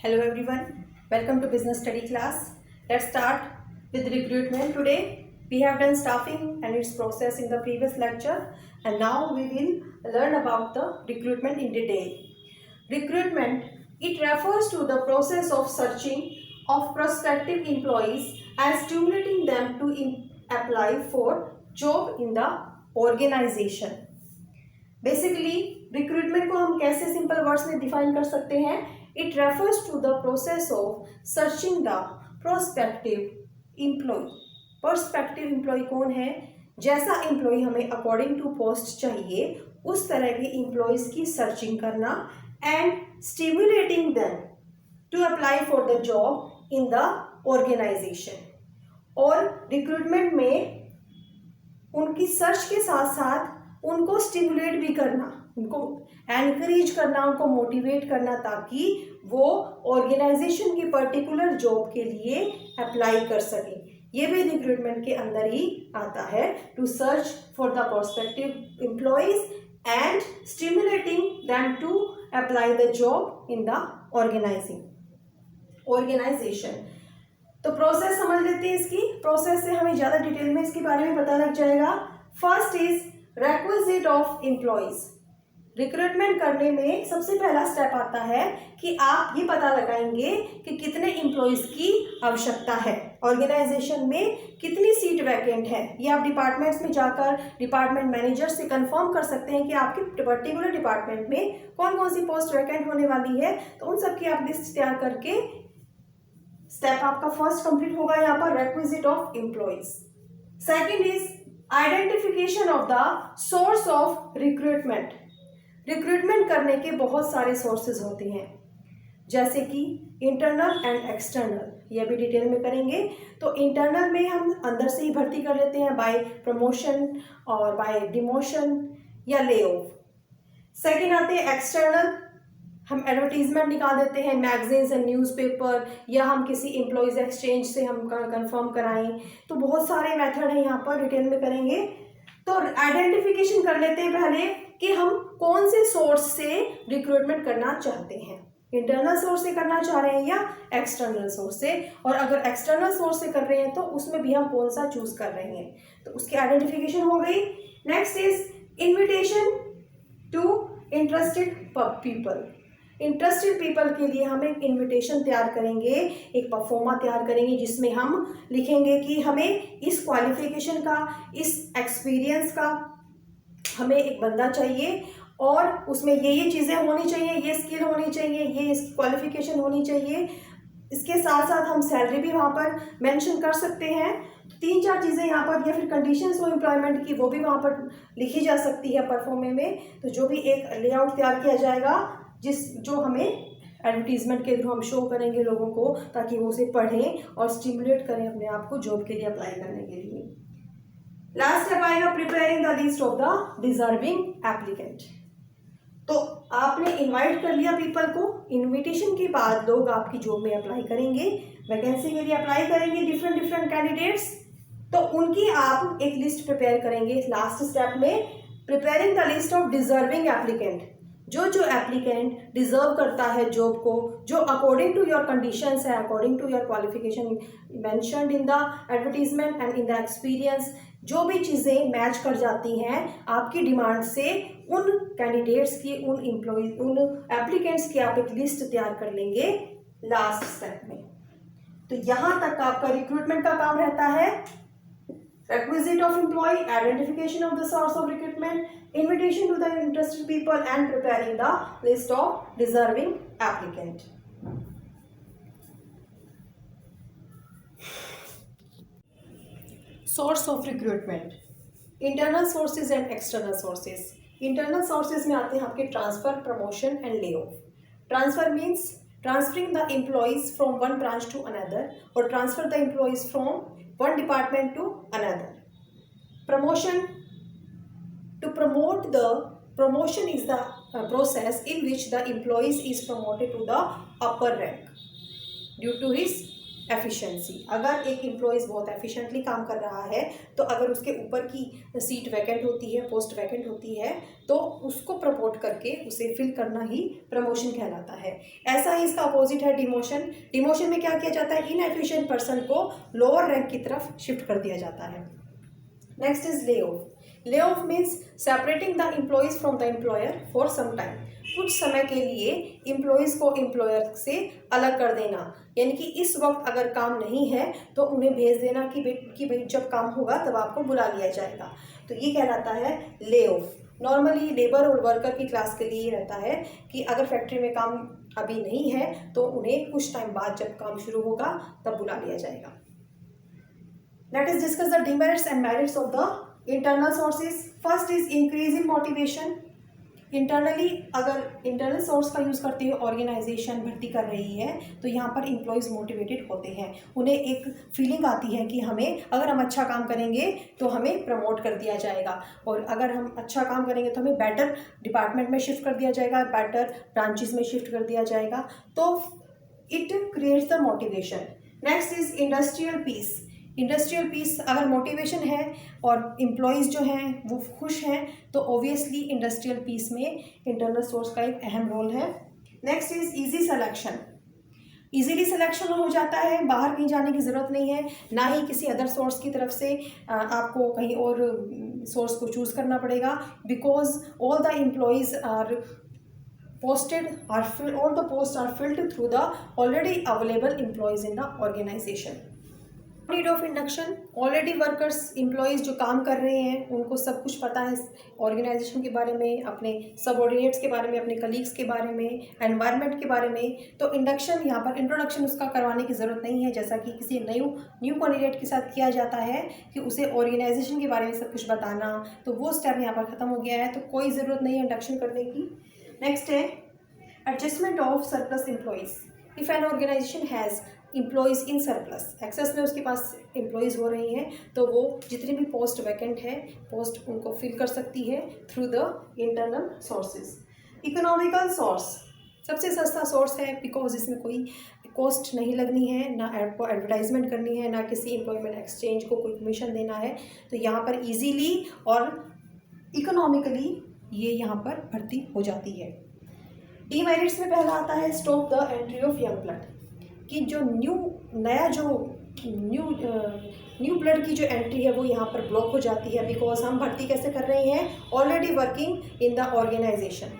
Hello everyone, welcome to business study class. Let's start with recruitment. Today we have done staffing and its process in the previous lecture, and now we will learn about the recruitment in detail. Recruitment, it refers to the process of searching of prospective employees and stimulating them to apply for job in the organization. Basically recruitment को हम कैसे simple words में define कर सकते हैं? It refers to the process of searching the prospective employ. Prospective employ कौन है? जैसा एम्प्लॉय हमें अकॉर्डिंग टू पोस्ट चाहिए उस तरह के एम्प्लॉयज की सर्चिंग करना and stimulating them to apply for the job in the organisation. और रिक्रूटमेंट में उनकी सर्च के साथ साथ उनको स्टिमुलेट भी करना, उनको एनकरेज करना, उनको मोटिवेट करना ताकि वो ऑर्गेनाइजेशन की पर्टिकुलर जॉब के लिए अप्लाई कर सके. ये भी रिक्रूटमेंट के अंदर ही आता है, to search for the prospective employees and stimulating them to apply the job in the organisation. तो प्रोसेस समझ लेते हैं. इसकी प्रोसेस से हमें ज़्यादा डिटेल में इसके बारे में पता लग जाएगा. First is requisite of employees. Recruitment करने में सबसे पहला स्टेप आता है कि आप ये पता लगाएंगे कि कितने एम्प्लॉयज की आवश्यकता है, ऑर्गेनाइजेशन में कितनी सीट वैकेंट है. ये आप डिपार्टमेंट्स में जाकर डिपार्टमेंट मैनेजर से कंफर्म कर सकते हैं कि आपके पर्टिकुलर डिपार्टमेंट में कौन कौन सी पोस्ट वैकेंट होने वाली है. तो उन सब की आप लिस्ट तैयार करके स्टेप आपका फर्स्ट कंप्लीट होगा यहाँ पर, requisite of employees. Second is identification of the source of recruitment. Recruitment करने के बहुत सारे सोर्सेज होते हैं, जैसे कि इंटरनल एंड एक्सटर्नल. ये भी डिटेल में करेंगे. तो इंटरनल में हम अंदर से ही भर्ती कर लेते हैं बाय प्रमोशन और बाय डिमोशन या ले ऑफ. सेकेंड आते हैं एक्सटर्नल. हम एडवर्टीजमेंट निकाल देते हैं मैगजीन्स एंड न्यूज़पेपर, या हम किसी एम्प्लॉयज़ एक्सचेंज से हम कंफर्म कराएं. तो बहुत सारे मेथड हैं यहाँ पर, डिटेल में करेंगे. तो आइडेंटिफिकेशन कर लेते हैं पहले कि हम कौन से सोर्स से रिक्रूटमेंट करना चाहते हैं. इंटरनल सोर्स से करना चाह रहे हैं या एक्सटर्नल सोर्स से, और अगर एक्सटर्नल सोर्स से कर रहे हैं तो उसमें भी हम कौन सा चूज कर रहे हैं. तो उसकी आइडेंटिफिकेशन हो गई. Next is invitation to interested people. Interested people के लिए हम एक इनविटेशन तैयार करेंगे, एक परफॉर्मा तैयार करेंगे जिसमें हम लिखेंगे कि हमें इस क्वालिफिकेशन का, इस एक्सपीरियंस का हमें एक बंदा चाहिए, और उसमें ये चीज़ें होनी चाहिए, ये स्किल होनी चाहिए, ये क्वालिफिकेशन होनी चाहिए. इसके साथ साथ हम सैलरी भी वहाँ पर मेंशन कर सकते हैं. 3-4 चीज़ें यहाँ पर, या फिर कंडीशंस हो एम्प्लॉयमेंट की वो भी वहाँ पर लिखी जा सकती है परफॉर्मे में. तो जो भी एक लेआउट तैयार किया जाएगा जो हमें एडवर्टीजमेंट के थ्रू हम शो करेंगे लोगों को, ताकि वो उसे पढ़ें और स्टिमुलेट करें अपने आप को जॉब के लिए अप्लाई करने के लिए. लास्ट स्टेप आएगा preparing the list of the deserving applicant. तो आपने इनवाइट कर लिया पीपल को. इनविटेशन के बाद लोग आपकी जॉब में अप्लाई करेंगे, वैकेंसी के लिए अप्लाई करेंगे, डिफरेंट कैंडिडेट्स. तो उनकी आप एक लिस्ट प्रिपेयर करेंगे. लास्ट स्टेप में preparing the list of deserving applicant. जो एप्लीकेंट डिजर्व करता है जॉब को, जो अकॉर्डिंग टू योर कंडीशंस है, according to your qualification mentioned in the advertisement and in the experience, जो भी चीज़ें मैच कर जाती हैं आपकी डिमांड से, उन कैंडिडेट्स की, उन एप्लीकेंट्स की आप एक लिस्ट तैयार कर लेंगे लास्ट स्टेप में. तो यहाँ तक आपका रिक्रूटमेंट का काम रहता है. Requisite of employee, identification of the source of recruitment, invitation to the interested people, and preparing the list of deserving applicant. Source of recruitment, internal sources and external sources. Internal sources में आते हैं आपके transfer, promotion and lay off. Transfer means transferring the employees from one branch to another, or transfer the employees from one department to another. Promotion, to promote, the promotion is the process in which the employees is promoted to the upper rank due to his efficiency. अगर एक employees बहुत efficiently काम कर रहा है तो अगर उसके ऊपर की सीट वैकेंट होती है, पोस्ट वैकेंट होती है, तो उसको प्रमोट करके उसे फिल करना ही प्रमोशन कहलाता है। ऐसा ही इसका अपोजिट है डिमोशन। डिमोशन में क्या किया जाता है, इनएफिशिएंट पर्सन को लोअर रैंक की तरफ शिफ्ट कर दिया जाता है। Next is lay off. Lay off means separating the employees from the employer for some time. कुछ समय के लिए एम्प्लॉइज़ को एम्प्लॉयर से अलग कर देना, यानी कि इस वक्त अगर काम नहीं है तो उन्हें भेज देना कि भाई जब काम होगा तब आपको बुला लिया जाएगा। तो ये कहलाता है ले ऑफ। नॉर्मली लेबर और वर्कर की क्लास के लिए रहता है कि अगर फैक्ट्री में काम अभी नहीं है तो उन्हें कुछ टाइम बाद जब काम शुरू होगा तब बुला लिया जाएगा। Let us discuss the demerits and merits of the internal sources. First is increase in motivation. Internally अगर इंटरनल सोर्स का यूज़ करते हुए ऑर्गेनाइजेशन भर्ती कर रही है तो यहाँ पर एम्प्लॉयज़ मोटिवेटेड होते हैं। उन्हें एक फीलिंग आती है कि हमें अगर हम अच्छा काम करेंगे तो हमें प्रमोट कर दिया जाएगा, और अगर हम अच्छा काम करेंगे तो हमें बेटर डिपार्टमेंट में शिफ्ट कर दिया जाएगा, बेटर ब्रांचेस में शिफ्ट कर दिया जाएगा। तो it creates the motivation. Next is industrial peace. Industrial peace, अगर मोटिवेशन है और एम्प्लॉयज़ जो हैं वो खुश हैं तो ऑब्वियसली इंडस्ट्रियल पीस में इंटरनल सोर्स का एक अहम रोल है। Next is easy selection. Easily selection हो जाता है, बाहर कहीं जाने की ज़रूरत नहीं है, ना ही किसी अदर सोर्स की तरफ से आपको कहीं और सोर्स को चूज़ करना पड़ेगा, because all the employees are posted are filled, all the posts are filled through the already available employees in the organization. Need of induction. Already workers employees जो काम कर रहे हैं उनको सब कुछ पता है ऑर्गेनाइजेशन के बारे में, अपने सबऑर्डिनेट्स के बारे में, अपने कलीग्स के बारे में, एनवायरनमेंट के बारे में। तो इंडक्शन यहाँ पर इंट्रोडक्शन उसका करवाने की ज़रूरत नहीं है, जैसा कि किसी न्यू कैंडिडेट के साथ किया जाता है कि उसे ऑर्गेनाइजेशन के बारे में सब कुछ बताना। तो वो स्टेप यहाँ पर ख़त्म हो गया है, तो कोई ज़रूरत नहीं है इंडक्शन करने की। नेक्स्ट है adjustment of surplus employees. If an organisation has employees in surplus, excess में उसके पास एम्प्लॉयज़ हो रही हैं तो वो जितनी भी पोस्ट वैकेंट है पोस्ट उनको फिल कर सकती है through the internal sources. Economical source सबसे सस्ता सोर्स है, बिकॉज इसमें कोई कॉस्ट नहीं लगनी है, ना आपको एडवर्टाइजमेंट करनी है, ना किसी एम्प्लॉयमेंट एक्सचेंज को कोई कमीशन देना है। तो यहाँ पर ईजीली और इकोनॉमिकली ये यहाँ पर भर्ती हो जाती है। डीमेरिट्स में पहला आता है stop the entry of young blood, कि जो न्यू ब्लड की जो एंट्री है वो यहाँ पर ब्लॉक हो जाती है, बिकॉज हम भर्ती कैसे कर रहे हैं, already working in the organisation.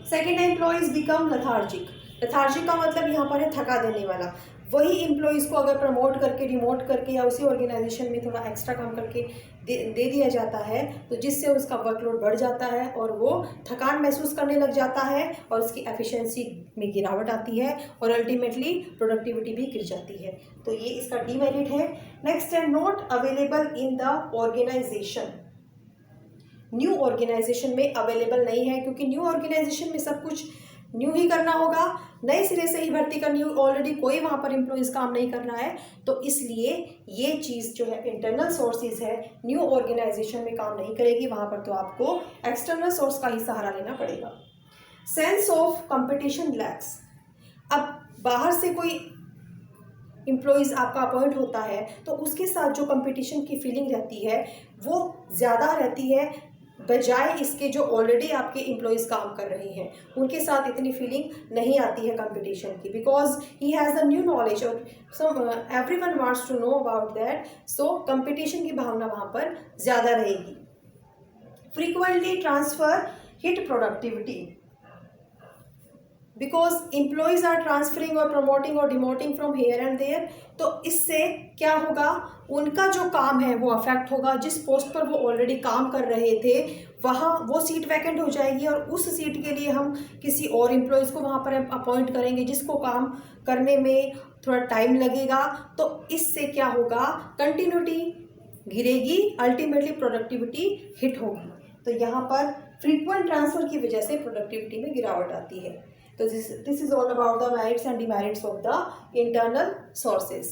Second, employees become lethargic. Lethargic का मतलब यहाँ पर है थका देने वाला। वही एम्प्लॉयज़ को अगर प्रमोट करके, डिमोट करके या उसी ऑर्गेनाइजेशन में थोड़ा एक्स्ट्रा काम करके दे दिया जाता है तो जिससे उसका वर्कलोड बढ़ जाता है और वो थकान महसूस करने लग जाता है और उसकी एफिशिएंसी में गिरावट आती है और अल्टीमेटली प्रोडक्टिविटी भी गिर जाती है। तो ये इसका डीमेरिट है। नेक्स्ट है not available in the organisation. New organisation में अवेलेबल नहीं है, क्योंकि न्यू ऑर्गेनाइजेशन में सब कुछ न्यू ही करना होगा, नए सिरे से ही भर्ती करनी होगी, ऑलरेडी कोई वहाँ पर एम्प्लॉयज़ काम नहीं कर रहा है। तो इसलिए ये चीज़ जो है इंटरनल सोर्सेज है, न्यू ऑर्गेनाइजेशन में काम नहीं करेगी, वहाँ पर तो आपको एक्सटर्नल सोर्स का ही सहारा लेना पड़ेगा। Sense of competition lakhs. अब बाहर से कोई एम्प्लॉयज़ आपका अपॉइंट होता है तो उसके साथ जो कंपटीशन की फीलिंग रहती है वो ज़्यादा रहती है, बजाय इसके जो ऑलरेडी आपके एम्प्लॉयज़ काम कर रहे हैं उनके साथ इतनी फीलिंग नहीं आती है कंपटीशन की, because he has the new knowledge और so everyone wants to know about that. So competition की भावना वहाँ पर ज़्यादा रहेगी। Frequently transfer hit productivity, because employees are transferring और प्रमोटिंग और demoting from here and there. तो इससे क्या होगा, उनका जो काम है वो अफेक्ट होगा। जिस पोस्ट पर वो ऑलरेडी काम कर रहे थे वहाँ वो सीट वैकेंट हो जाएगी और उस सीट के लिए हम किसी और एम्प्लॉयज़ को वहाँ पर अपॉइंट करेंगे जिसको काम करने में थोड़ा टाइम लगेगा। तो इससे क्या होगा, कंटिन्यूटी गिरेगी, अल्टीमेटली प्रोडक्टिविटी हिट होगी। तो यहाँ पर फ्रीक्वेंट ट्रांसफ़र की वजह से प्रोडक्टिविटी में गिरावट आती है। So this is all about the merits and demerits of the internal sources.